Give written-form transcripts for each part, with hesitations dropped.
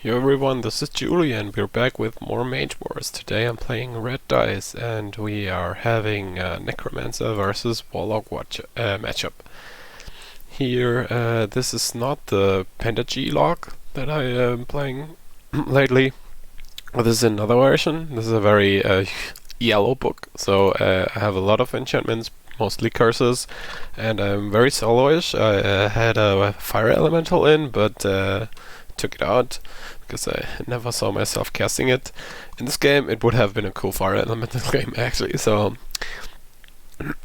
Yo everyone, this is Julian. We're back with more Mage Wars. Today I'm playing Red Dice and we are having Necromancer versus Warlock matchup. Here, this is not the Pentagy log that I am playing lately. This is another version. This is a very yellow book, so I have a lot of enchantments, mostly curses, and I'm very soloish. I had a fire elemental in, but took it out because I never saw myself casting it. In this game it would have been a cool fire elemental game actually, so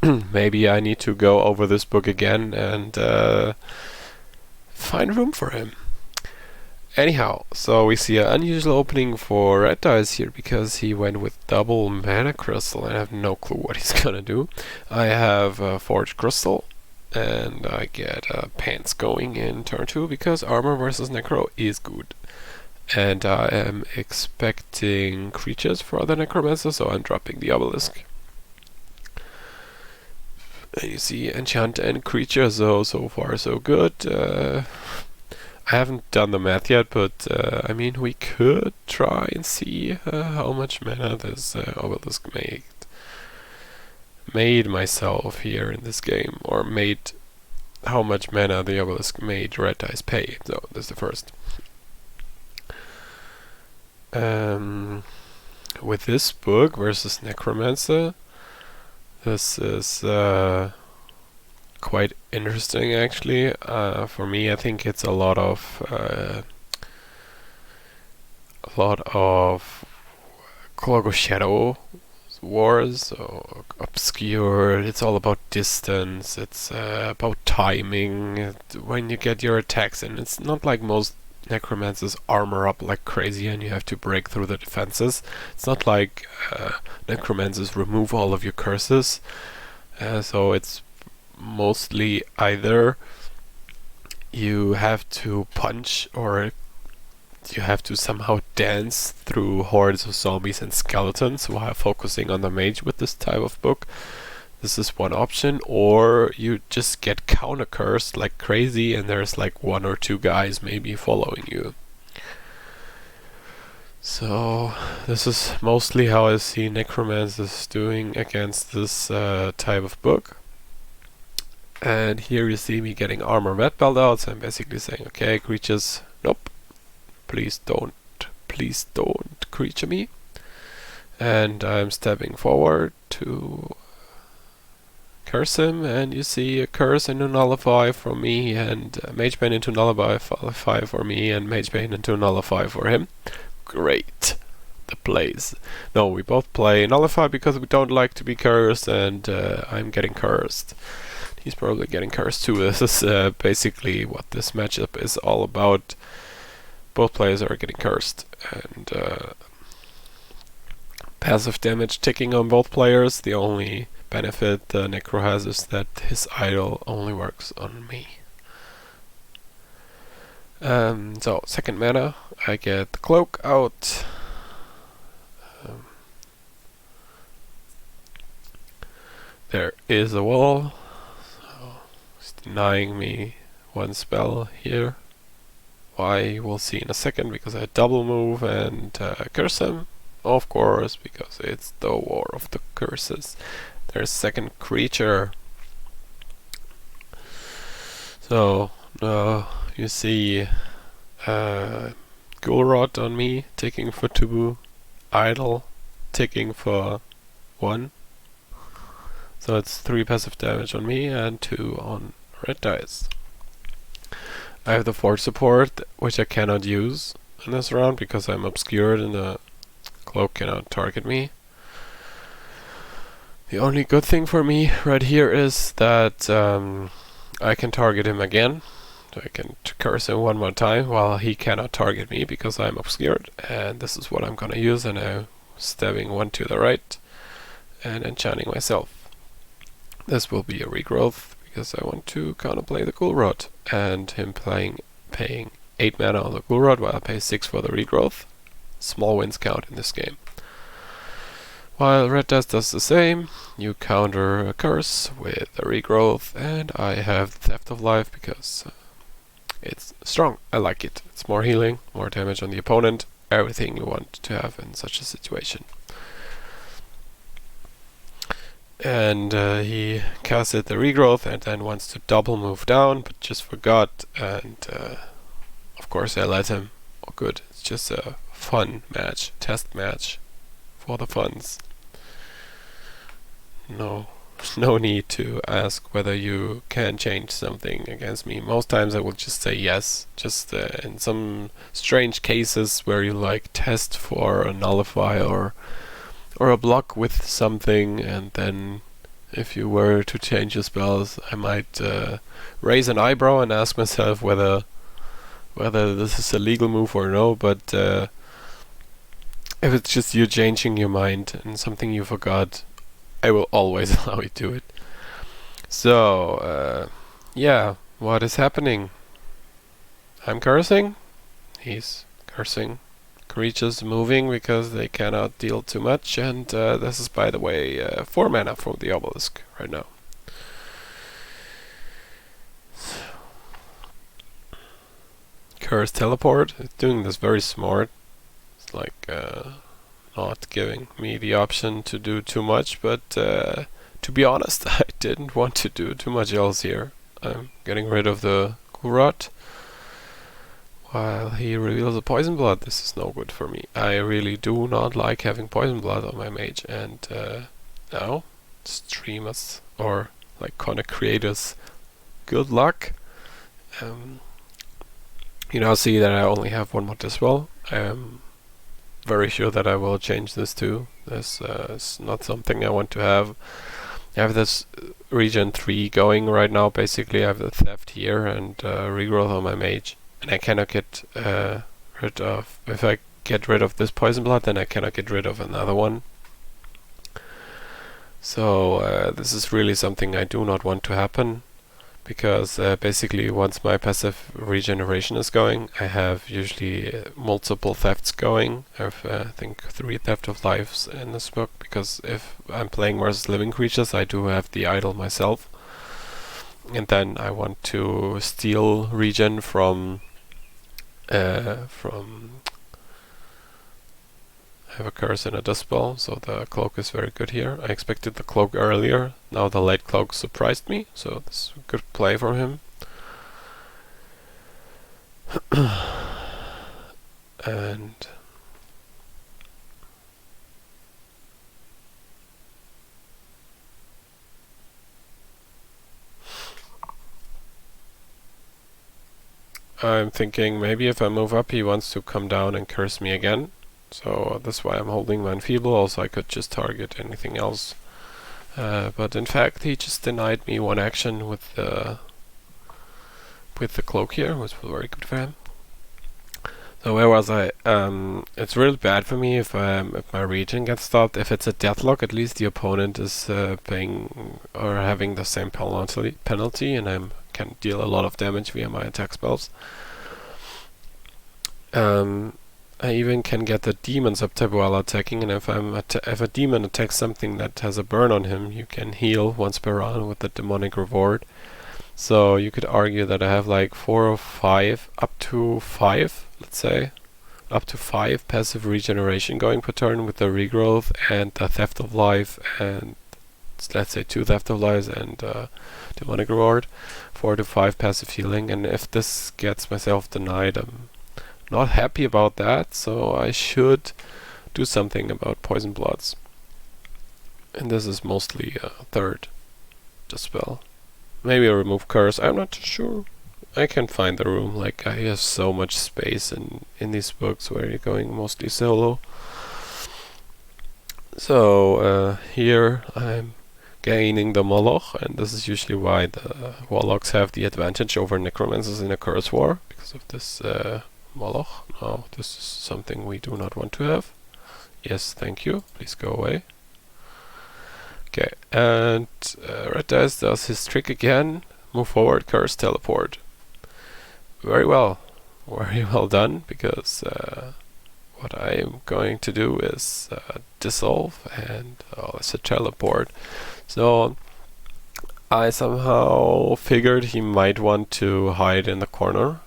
maybe I need to go over this book again and find room for him. Anyhow, so we see an unusual opening for Red Dice here because he went with double mana crystal and I have no clue what he's gonna do. I have a forged crystal and I get pants going in turn 2 because armor versus necro is good. And I am expecting creatures for the Necromancer, so I'm dropping the obelisk. And you see enchant and creature, so far so good. I haven't done the math yet, but I mean we could try and see how much mana this obelisk made myself here in this game, or made how much mana the obelisk made Red Dice pay. So this is the first. With this book versus Necromancer, this is quite interesting actually. For me, I think it's a lot of Cloak of Shadow wars, so obscure. It's all about distance. It's about timing when you get your attacks in. It's not like most Necromancers armor up like crazy and you have to break through the defenses. It's not like Necromancers remove all of your curses, so it's mostly either you have to punch or you have to somehow dance through hordes of zombies and skeletons while focusing on the mage with this type of book. This is one option, or you just get counter cursed like crazy and there's like one or two guys maybe following you. So this is mostly how I see Necromancers doing against this type of book. And here you see me getting armor red belt out, so I'm basically saying, okay, creatures, nope, please don't creature me. And I'm stepping forward to curse him, and you see a curse into nullify for me, and Magebane into nullify for me, and Magebane into nullify for him. Great. The plays. No, we both play nullify because we don't like to be cursed, and I'm getting cursed. He's probably getting cursed too. This is basically what this matchup is all about. Both players are getting cursed, and passive damage ticking on both players. The only benefit the Necro has is that his idol only works on me. So second mana, I get the cloak out. There is a wall, so he's denying me one spell here. Why, we'll see in a second, because I double move and curse him. Of course, because it's the war of the curses. There's second creature. So you see Ghoul Rod on me, ticking for 2, idle, ticking for 1. So it's 3 passive damage on me and 2 on Red Dice. I have the force support, which I cannot use in this round because I'm obscured and the cloak cannot target me. The only good thing for me right here is that I can target him again. So I can curse him one more time while he cannot target me because I'm obscured. And this is what I'm gonna use, and I'm stabbing 1 to the right and enchanting myself. This will be a regrowth because I want to counterplay the Ghoul Rod, and him paying 8 mana on the Ghoul Rod while I pay 6 for the regrowth. Small wins count in this game. While Red Dice does the same, you counter a curse with a regrowth, and I have Theft of Life because It's strong. I like it. It's more healing, more damage on the opponent. Everything you want to have in such a situation. And he casted the regrowth and then wants to double move down, but just forgot. And of course I let him. Oh, good. It's just a fun match, test match for the funs. No need to ask whether you can change something against me. Most times I will just say yes. Just in some strange cases where you like test for a nullify or a block with something, and then if you were to change your spells, I might raise an eyebrow and ask myself whether this is a legal move or no. But if it's just you changing your mind and something you forgot, I will always allow you to do it. So, yeah, what is happening? I'm cursing. He's cursing. Creatures moving because they cannot deal too much, and this is, by the way, 4 mana from the obelisk right now. Curse teleport. It's doing this very smart. It's like not giving me the option to do too much, but to be honest, I didn't want to do too much else here. I'm getting rid of the Kurot while he reveals a poison blood. This is no good for me. I really do not like having poison blood on my mage, and now streamers or like content creators, good luck. You now see that I only have 1 more dispel. I am very sure that I will change this too. This is not something I want to have. I have this region 3 going right now. Basically I have the theft here and regrowth on my mage, and I cannot get rid of, if I get rid of this poison blood, then I cannot get rid of another one. So this is really something I do not want to happen, because basically once my passive regeneration is going, I have usually multiple thefts going. I have I think 3 theft of lives in this book, because if I'm playing versus living creatures, I do have the idol myself, and then I want to steal regen from I have a curse and a dispel, so the cloak is very good here. I expected the cloak earlier, now the late cloak surprised me, so this is a good play from him. And I'm thinking maybe if I move up he wants to come down and curse me again. So that's why I'm holding my enfeeble. Also I could just target anything else. But in fact he just denied me 1 action with the cloak here, which was very good for him. So where was I? It's really bad for me if my regen gets stopped. If it's a deathlock, at least the opponent is paying or having the same penalty, and I can deal a lot of damage via my attack spells. I even can get the demons up tab while attacking, and if a demon attacks something that has a burn on him, you can heal once per round with the demonic reward. So you could argue that I have like 4 or 5, up to 5, let's say, up to 5 passive regeneration going per turn with the regrowth and the theft of life, and let's say 2 theft of lives and demonic reward, 4 to 5 passive healing. And if this gets myself denied, I'm not happy about that, so I should do something about poison bloods. And this is mostly a 3rd dispel. Maybe a remove curse, I'm not sure. I can find the room, like I have so much space in these books where you're going mostly solo. So here I'm gaining the Moloch, and this is usually why the Warlocks have the advantage over Necromancers in a curse war, because of this Moloch. No, this is something we do not want to have. Yes, thank you. Please go away. Okay, and Red Dice does his trick again. Move forward, curse, teleport. Very well done, because what I am going to do is dissolve and it's a teleport. So I somehow figured he might want to hide in the corner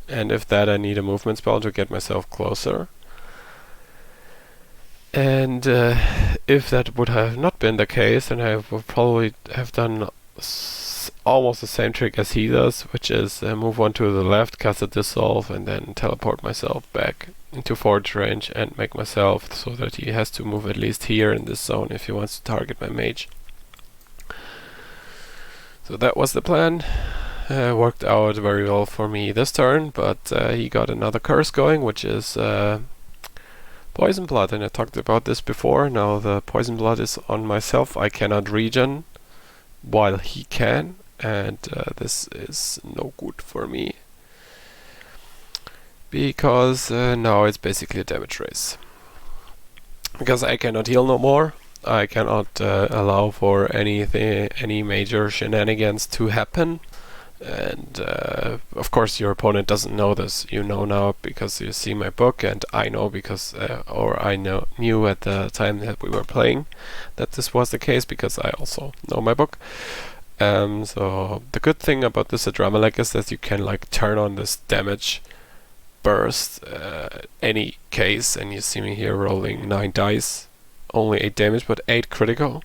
and if that I need a movement spell to get myself closer. And if that would have not been the case, then I would probably have done almost the same trick as he does, which is move one to the left, cast a dissolve, and then teleport myself back into forge range and make myself so that he has to move at least here in this zone if he wants to target my mage. So that was the plan. Worked out very well for me this turn, but he got another curse going, which is Poison Blood, and I talked about this before. Now the Poison Blood is on myself. I cannot regen while he can, and this is no good for me, because now it's basically a damage race. Because I cannot heal no more, I cannot allow for any major shenanigans to happen. And of course your opponent doesn't know this. You know now because you see my book, and I know because knew at the time that we were playing that this was the case, because I also know my book. So the good thing about this Adramelech is that you can like turn on this damage burst any case, and you see me here rolling 9 dice, only 8 damage but 8 critical.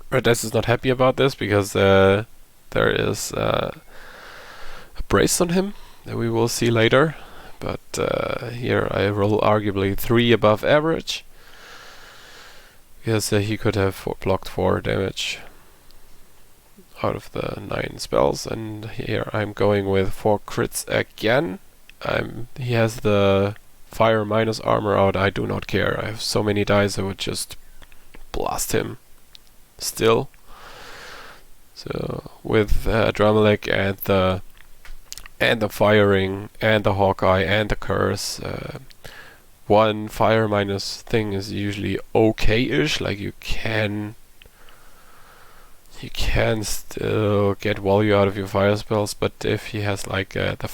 Red Dice is not happy about this because there is a brace on him that we will see later, but here I roll arguably 3 above average, because he could have blocked 4 damage out of the 9 spells, and here I'm going with 4 crits again. He has the fire minus armor out. I do not care. I have so many dice I would just blast him still. So with Adramelech and the firing and the Hawkeye and the curse, one fire minus thing is usually okay-ish. Like you can still get value out of your fire spells, but if he has like the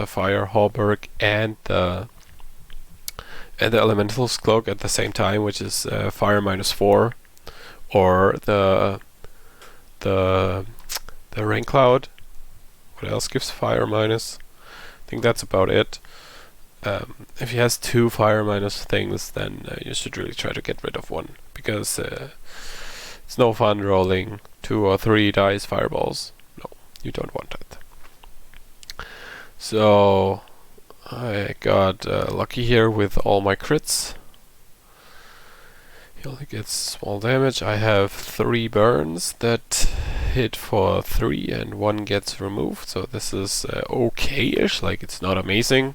fire halberd and the elemental's cloak at the same time, which is fire minus 4, or the rain cloud. What else gives fire minus? I think that's about it. If he has 2 fire minus things, then you should really try to get rid of one, because it's no fun rolling 2 or 3 dice fireballs. No, you don't want that. So I got lucky here with all my crits. He only gets small damage. I have 3 burns that hit for 3 and 1 gets removed, so this is okay-ish, like it's not amazing.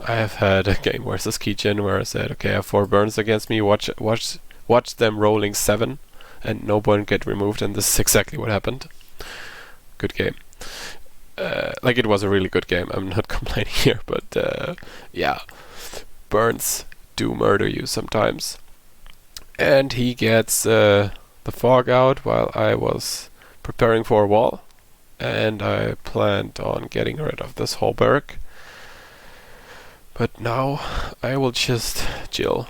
I have had a game where this keychain where I said, okay, I have 4 burns against me, watch them rolling 7 and no one get removed, and this is exactly what happened. Good game. Like it was a really good game, I'm not complaining here, but yeah, burns do murder you sometimes. And he gets the fog out while I was preparing for a wall, and I planned on getting rid of this whole barrack. But now I will just chill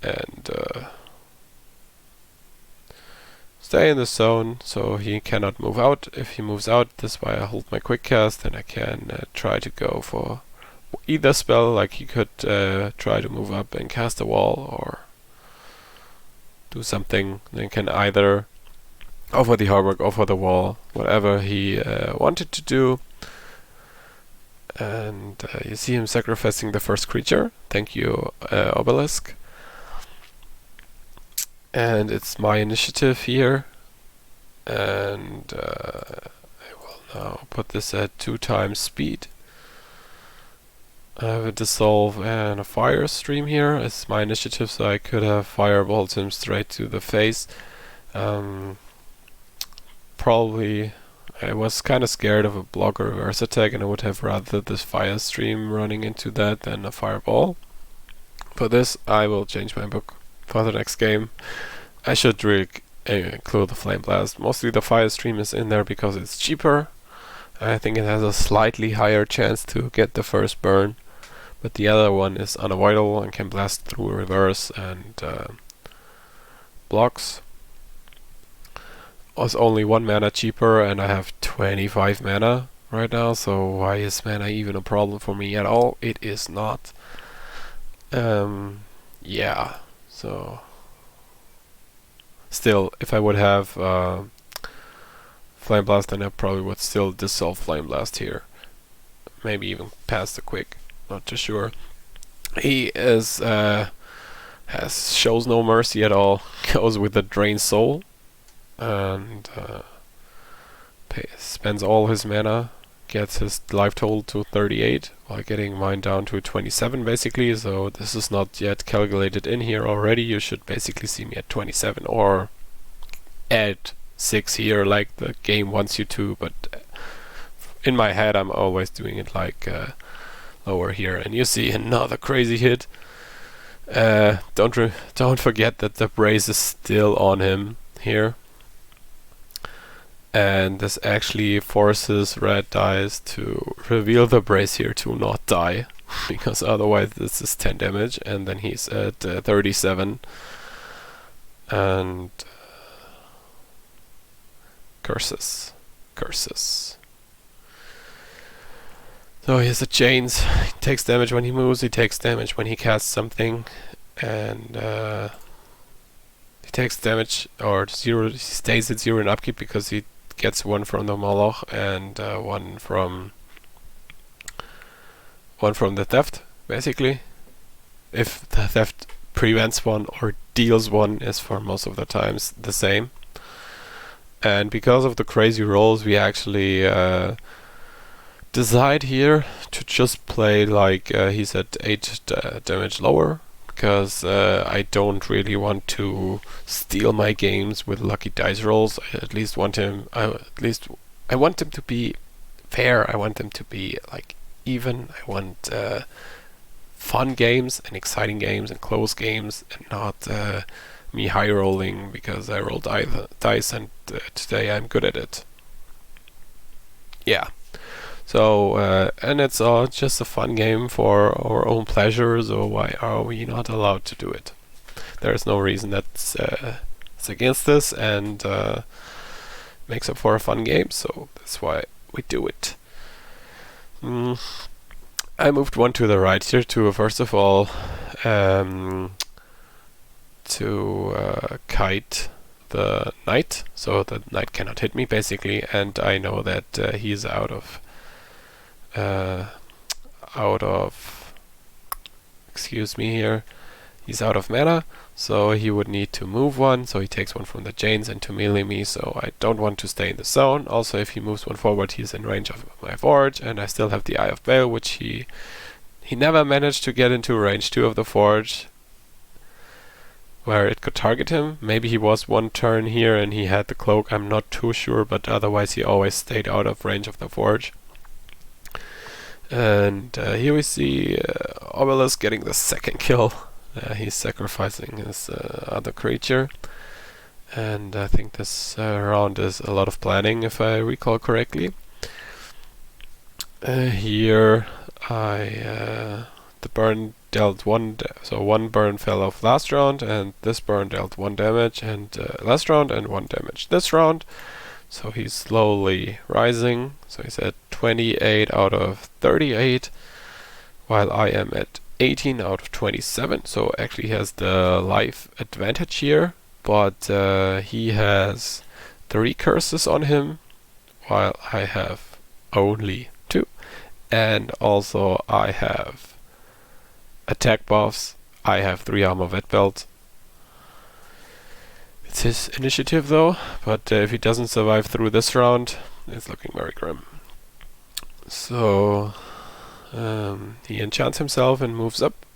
and stay in the zone so he cannot move out. If he moves out, this is why I hold my quick cast, and I can try to go for either spell. Like he could try to move up and cast a wall, or do something. Then can either offer the hard work, offer the wall, whatever he wanted to do. And you see him sacrificing the first creature. Thank you, Obelisk. And it's my initiative here. And I will now put this at 2 times speed. I have a dissolve and a fire stream here. It's my initiative, so I could have firebolt him straight to the face. Probably I was kind of scared of a block or reverse attack, and I would have rather this fire stream running into that than a fireball. For this, I will change my book for the next game. I should really include the flame blast. Mostly the fire stream is in there because it's cheaper. I think it has a slightly higher chance to get the first burn, but the other one is unavoidable and can blast through reverse and blocks. Was only 1 mana cheaper, and I have 25 mana right now, so why is mana even a problem for me at all? It is not. Yeah, so still, if I would have Flame Blast, then I probably would still dissolve Flame Blast here. Maybe even pass the quick, not too sure. He is shows no mercy at all. Goes with the Drain Soul and spends all his mana, gets his life total to 38 while getting mine down to 27 basically. So this is not yet calculated in here already. You should basically see me at 27 or add 6 here like the game wants you to, but in my head I'm always doing it like lower here. And you see another crazy hit. Don't forget that the brace is still on him here, and this actually forces red dice to reveal the brace here to not die, because otherwise this is 10 damage, and then he's at 37, and curses. So he has the chains. He takes damage when he moves, he takes damage when he casts something, and he takes damage or 0. He stays at 0 in upkeep because he gets 1 from the Moloch and 1 from the theft, basically. If the theft prevents 1 or deals 1 is for most of the times the same. And because of the crazy rolls, we actually decide here to just play like he's at 8 damage lower, because I don't really want to steal my games with lucky dice rolls. I at least want him. I want them to be fair. I want them to be like even. I want fun games and exciting games and close games, and not me high rolling because I rolled dice and today I'm good at it. Yeah. So, and it's just a fun game for our own pleasure, so why are we not allowed to do it? There is no reason that's against this, and makes up for a fun game, so that's why we do it. I moved 1 to the right here to, first of all, to kite the knight, so the knight cannot hit me, basically, and I know that he's out of excuse me here, he's out of mana, so he would need to move 1, so he takes 1 from the chains and to melee me, so I don't want to stay in the zone. Also, if he moves 1 forward, he's in range of my forge, and I still have the Eye of Baal, which he never managed to get into range 2 of the forge, where it could target him. Maybe he was 1 turn here and he had the cloak, I'm not too sure, but otherwise he always stayed out of range of the forge. And here we see Obelisk getting the second kill. He's sacrificing his other creature. And I think this round is a lot of planning, if I recall correctly. Here the burn dealt 1, so 1 burn fell off last round, and this burn dealt 1 damage and last round, and 1 damage this round. So he's slowly rising. So he's at 28 out of 38, while I am at 18 out of 27. So actually he has the life advantage here, but he has 3 curses on him, while I have only 2. And also I have attack buffs. I have 3 armor vet belt. It's his initiative though, but if he doesn't survive through this round, it's looking very grim. So he enchants himself and moves up.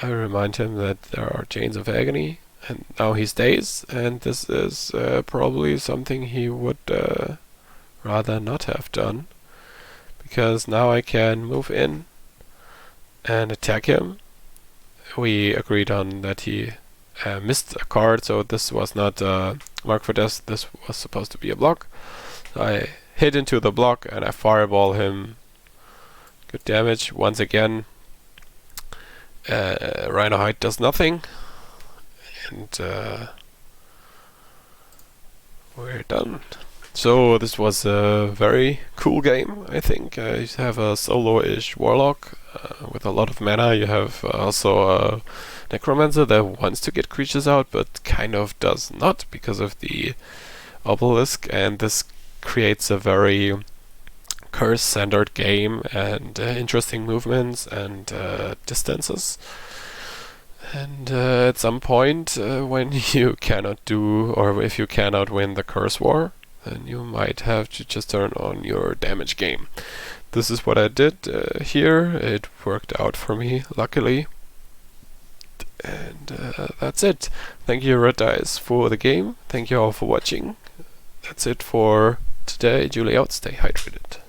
I remind him that there are Chains of Agony, and now he stays, and this is probably something he would rather not have done, because now I can move in and attack him. We agreed on that he missed a card, so this was not marked for death, this was supposed to be a block. I hit into the block and I fireball him. Good damage once again. Rhinohide does nothing, and we're done. So this was a very cool game, I think. You have a solo-ish warlock with a lot of mana. You have also a Necromancer that wants to get creatures out, but kind of does not because of the obelisk, and this creates a very curse-centered game and interesting movements and distances. And at some point, when you cannot do, or if you cannot win the curse war, then you might have to just turn on your damage game. This is what I did here. It worked out for me, luckily. And that's it. Thank you, Red Dice, for the game. Thank you all for watching. That's it for today. Julie out. Stay hydrated.